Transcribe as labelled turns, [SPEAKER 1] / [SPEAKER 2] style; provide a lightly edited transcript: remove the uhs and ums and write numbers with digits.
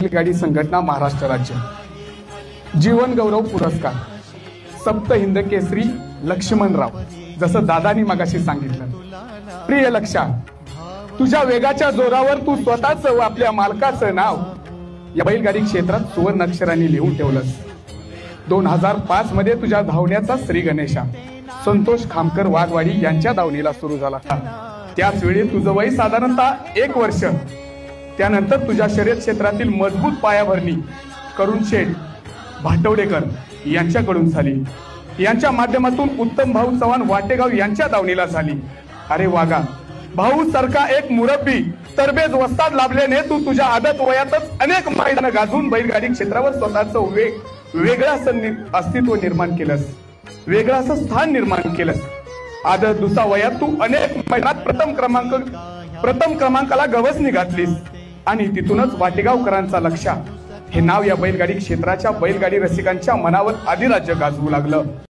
[SPEAKER 1] बैलगाडी संघटना महाराष्ट्र राज्य जीवन गौरव पुरस्कार सप्त हिंद केसरी लक्ष्मणराव। जसं दादानी मगाशी सांगितलं, प्रिय लक्षा, तुझ्या वेगाच्या जोरावर तू स्वतःच आपल्या मालकाचं नाव या बैलगाडी क्षेत्रात सुवर्ण अक्षरांनी लिहून ठेवलंस। 2005 मध्ये तुझ्या धावण्याचा श्री गणेशा संतोष खामकर वाघवाडी यांच्या धावणीला सुरू झाला। त्याच वेळी तुझं वय साधारणतः 1 वर्ष। त्यानंतर तुझ्या शर्यत क्षेत्रातील मजबूत पायाभरणी करुण शेठ भाटवडेकर यांच्याकडून झाली। यांच्या माध्यमातून उत्तम भाऊ चव्हाण वाटेगाव यांच्या दावणीला झाली। अरे वागा, भाऊ सारखा एक मुरब्बी तरबेज वस्ताद लाभल्याने तू तुझ्या आदत वयातच अनेक मैदान गाजवून बैलगाडी क्षेत्रावर स्वतःचं वेगळं अस्तित्व निर्माण केलंस, वेगळं असं स्थान निर्माण केलंस। आदत दुसऱ्या वयात तू अनेक मैदानात प्रथम क्रमांकाला गवसणी घातलीस आणि तिथूनच वाटेगावकरांचा लक्ष हे नाव या बैलगाडी क्षेत्राच्या बैलगाडी रसिकांच्या मनावर अधिराज्य गाजवू लागलं।